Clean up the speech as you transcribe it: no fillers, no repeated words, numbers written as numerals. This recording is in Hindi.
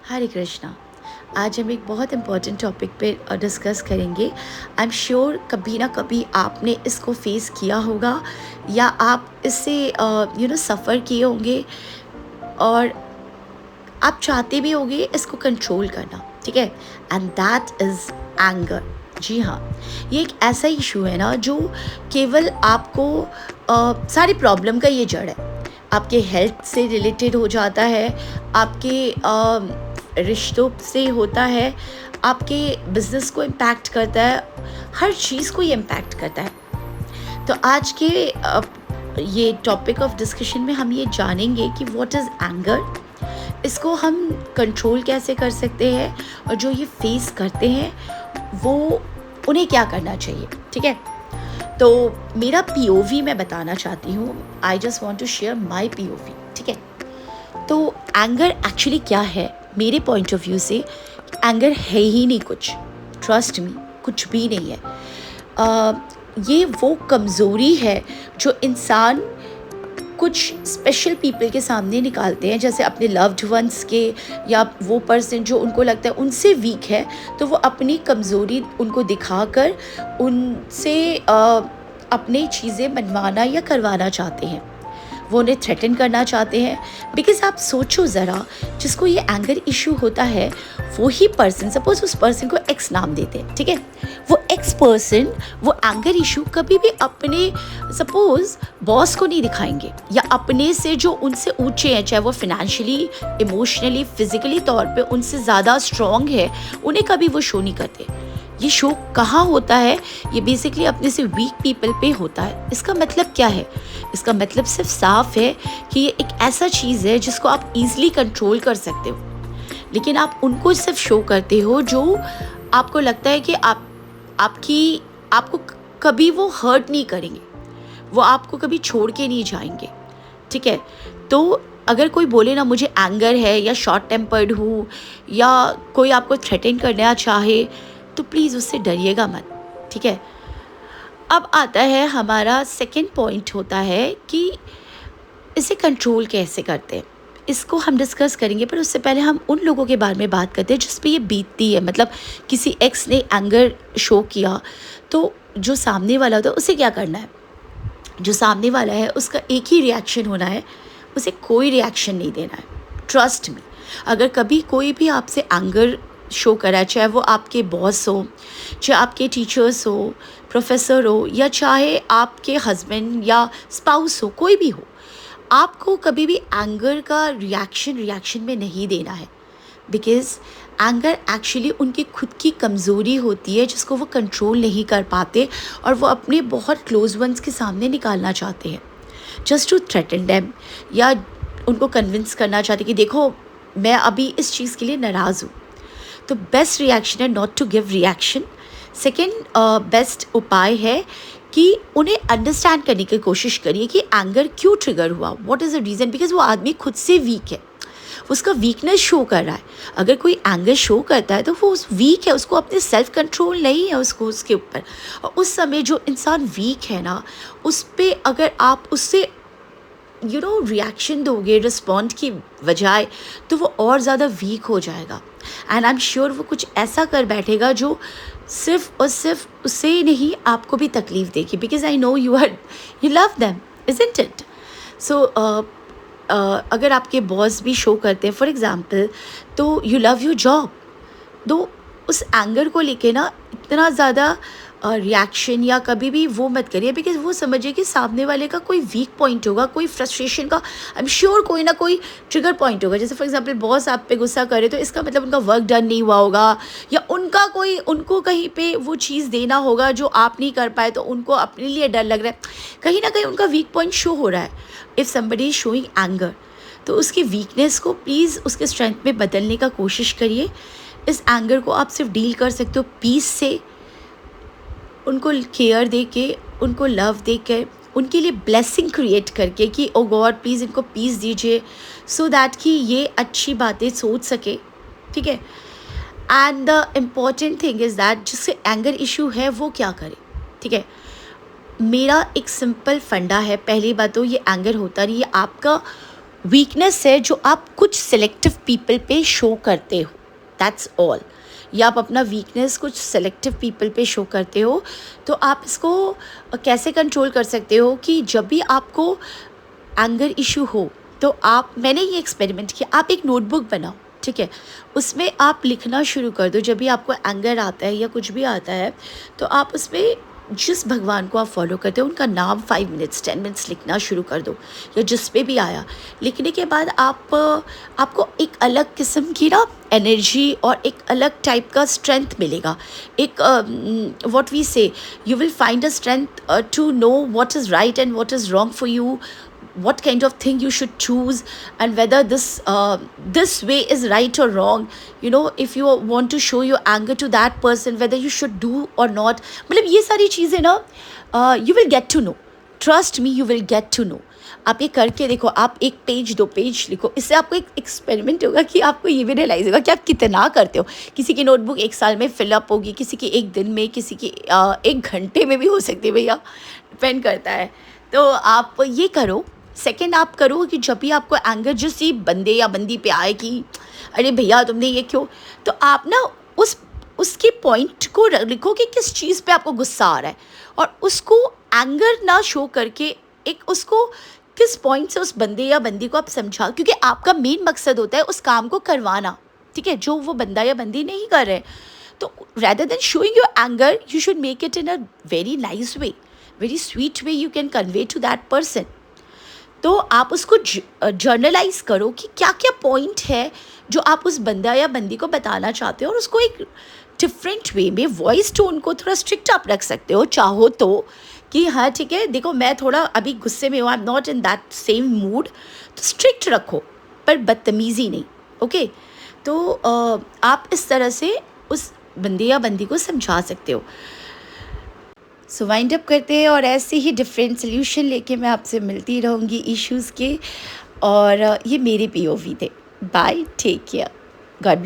हरे कृष्णा। आज हम एक बहुत इम्पॉर्टेंट टॉपिक पे डिस्कस करेंगे। आई एम श्योर कभी ना कभी आपने इसको फेस किया होगा या आप इससे सफ़र किए होंगे और आप चाहते भी होंगे इसको कंट्रोल करना, ठीक है। And that is anger. जी हाँ, ये एक ऐसा इशू है ना जो केवल आपको सारी प्रॉब्लम का ये जड़ है। आपके हेल्थ से रिलेटेड हो जाता है, आपके रिश्तों से होता है, आपके बिजनेस को इम्पैक्ट करता है, हर चीज़ को ये इम्पैक्ट करता है। तो आज के ये टॉपिक ऑफ डिस्कशन में हम ये जानेंगे कि व्हाट इज़ एंगर, इसको हम कंट्रोल कैसे कर सकते हैं और जो ये फेस करते हैं वो उन्हें क्या करना चाहिए, ठीक है। तो मेरा पीओवी मैं बताना चाहती हूँ। I just want to share my POV, ठीक है। तो एंगर एक्चुअली क्या है मेरे पॉइंट ऑफ व्यू से? एंगर है ही नहीं कुछ, ट्रस्ट मी, कुछ भी नहीं है। ये वो कमज़ोरी है जो इंसान कुछ स्पेशल पीपल के सामने निकालते हैं, जैसे अपने लव्ड वंस के, या वो पर्सन जो उनको लगता है उनसे वीक है, तो वो अपनी कमज़ोरी उनको दिखाकर उनसे अपनी चीज़ें मनवाना या करवाना चाहते हैं। वो उन्हें थ्रेटन करना चाहते हैं। बिकॉज आप सोचो ज़रा, जिसको ये एंगर इशू होता है वो ही पर्सन, सपोज उस पर्सन को एक्स नाम देते हैं, ठीक है। वो एक्स पर्सन वो एंगर इशू कभी भी अपने सपोज बॉस को नहीं दिखाएंगे, या अपने से जो उनसे ऊंचे हैं, चाहे वो फिनेंशियली, इमोशनली, फिजिकली तौर पे उनसे ज़्यादा स्ट्रॉन्ग है, उन्हें कभी वो शो नहीं करते। ये शो कहाँ होता है? ये बेसिकली अपने से वीक पीपल पे होता है। इसका मतलब क्या है? इसका मतलब सिर्फ साफ है कि ये एक ऐसा चीज़ है जिसको आप ईजिली कंट्रोल कर सकते हो, लेकिन आप उनको सिर्फ शो करते हो जो आपको लगता है कि आपको कभी वो हर्ट नहीं करेंगे, वो आपको कभी छोड़ के नहीं जाएंगे, ठीक है। तो अगर कोई बोले ना मुझे एंगर है या शॉर्ट टेम्पर्ड हूँ, या कोई आपको थ्रेटन करना चाहे, तो प्लीज़ उससे डरिएगा मत, ठीक है। अब आता है हमारा सेकंड पॉइंट, होता है कि इसे कंट्रोल कैसे करते हैं। इसको हम डिस्कस करेंगे, पर उससे पहले हम उन लोगों के बारे में बात करते हैं जिस पे ये बीतती है। मतलब किसी एक्स ने एंगर शो किया, तो जो सामने वाला होता है उसे क्या करना है? जो सामने वाला है उसका एक ही रिएक्शन होना है, उसे कोई रिएक्शन नहीं देना है। ट्रस्ट मी, अगर कभी कोई भी आपसे एंगर शो करा है, चाहे वो आपके बॉस हो, चाहे आपके टीचर्स हो, प्रोफेसर हो, या चाहे आपके हस्बैंड या स्पाउस हो, कोई भी हो, आपको कभी भी एंगर का रिएक्शन में नहीं देना है। बिकॉज एंगर एक्चुअली उनकी खुद की कमज़ोरी होती है जिसको वो कंट्रोल नहीं कर पाते, और वो अपने बहुत क्लोज वंस के सामने निकालना चाहते हैं, जस्ट टू थ्रेटन देम, या उनको कन्विंस करना चाहते कि देखो मैं अभी इस चीज़ के लिए नाराज़ हूँ। तो बेस्ट रिएक्शन है not to give reaction. Second best उपाय है कि उन्हें अंडरस्टैंड करने की कोशिश करिए कि एंगर क्यों ट्रिगर हुआ, what is the reason. Because वो आदमी खुद से वीक है, उसका वीकनेस शो कर रहा है। अगर कोई एंगर शो करता है तो वो वीक है, उसको अपने सेल्फ कंट्रोल नहीं है उसको उसके ऊपर। और उस समय जो इंसान वीक है ना, उस पर अगर आप उससे रिएक्शन दोगे रिस्पॉन्ड की बजाय, तो वो और ज़्यादा वीक हो जाएगा। एंड आई एम श्योर वो कुछ ऐसा कर बैठेगा जो सिर्फ और सिर्फ उसे नहीं, आपको भी तकलीफ देगी। Because I know you love them, isn't it? So अगर आपके बॉस भी शो करते हैं फॉर एग्ज़ाम्पल, तो यू लव योर जॉब, तो उस एंगर को लेके ना इतना ज़्यादा रिएक्शन या कभी भी वो मत करिए। बिकॉज वो समझिए कि सामने वाले का कोई वीक पॉइंट होगा, कोई फ्रस्ट्रेशन का, आई एम श्योर कोई ना कोई ट्रिगर पॉइंट होगा। जैसे फॉर एग्जांपल बॉस आप पे गुस्सा करे, तो इसका मतलब उनका वर्क डन नहीं हुआ होगा, या उनको कहीं पे वो चीज़ देना होगा जो आप नहीं कर पाए, तो उनको अपने लिए डर लग रहा है, कहीं ना कहीं उनका वीक पॉइंट शो हो रहा है। If somebody is showing anger, तो उसकी वीकनेस को प्लीज़ उसके स्ट्रेंथ में बदलने का कोशिश करिए। इस एंगर को आप सिर्फ डील कर सकते हो पीस से, उनको केयर दे के, उनको लव दे के, उनके लिए ब्लेसिंग क्रिएट करके कि ओ गॉड प्लीज़ इनको पीस दीजिए, सो दैट कि ये अच्छी बातें सोच सके, ठीक है। And the important thing is that जिससे एंगर इशू है वो क्या करे, ठीक है। मेरा एक सिंपल फंडा है। पहली बात तो ये एंगर होता नहीं, ये आपका वीकनेस है जो आप कुछ सिलेक्टिव पीपल पे शो करते हो, दैट्स ऑल। या आप अपना वीकनेस कुछ सेलेक्टिव पीपल पे शो करते हो। तो आप इसको कैसे कंट्रोल कर सकते हो कि जब भी आपको एंगर इशू हो, तो आप, मैंने ये एक्सपेरिमेंट किया, आप एक नोटबुक बनाओ, ठीक है, उसमें आप लिखना शुरू कर दो। जब भी आपको एंगर आता है या कुछ भी आता है, तो आप उसमें जिस भगवान को आप फॉलो करते हो उनका नाम 5 मिनट्स 10 मिनट्स लिखना शुरू कर दो, या जिस पे भी आया। लिखने के बाद आपको एक अलग किस्म की ना एनर्जी और एक अलग टाइप का स्ट्रेंथ मिलेगा। एक what we say, you will find a strength to know what is right and what is wrong for you, what kind of thing you should choose, and whether this way is right or wrong. If you want to show your anger to that person, whether you should do or not, मतलब ये सारी चीज़ें ना you will get to know, trust me, you will get to know। आप ये करके देखो, आप 1 पेज 2 पेज लिखो, इससे आपको एक एक्सपेरिमेंट होगा कि आपको ये भी रियलाइज़ होगा कि आप कितना करते हो। किसी की नोटबुक 1 साल में फिलअप होगी, किसी की 1 दिन में, किसी की 1 घंटे में भी हो सकती है भैया, डिपेंड करता है। तो आप ये करो। सेकंड, आप करो कि जब भी आपको एंगर जिस बंदे या बंदी पे आए कि अरे भैया तुमने ये क्यों, तो आप ना उसके पॉइंट को लिखो कि किस चीज़ पे आपको गुस्सा आ रहा है, और उसको एंगर ना शो करके एक उसको किस पॉइंट से उस बंदे या बंदी को आप समझा, क्योंकि आपका मेन मकसद होता है उस काम को करवाना, ठीक है, जो वो बंदा या बंदी नहीं कर रहे। तो rather than showing your anger, you should make it in a very nice way, very sweet way you can convey to that person। तो आप उसको जर्नलाइज करो कि क्या क्या पॉइंट है जो आप उस बंदा या बंदी को बताना चाहते हो, और उसको एक डिफरेंट वे में, वॉइस टोन को थोड़ा स्ट्रिक्ट आप रख सकते हो चाहो तो, कि हाँ ठीक है, देखो मैं थोड़ा अभी गुस्से में हूँ, I am not in that same mood, तो स्ट्रिक्ट रखो पर बदतमीज़ी नहीं, ओके। तो आप इस तरह से उस बंदे या बंदी को समझा सकते हो। सो वाइंड अप करते हैं, और ऐसे ही डिफरेंट सोल्यूशन लेके मैं आपसे मिलती रहूँगी इश्यूज़ के, और ये मेरे POV थे। Bye, take care, God bless.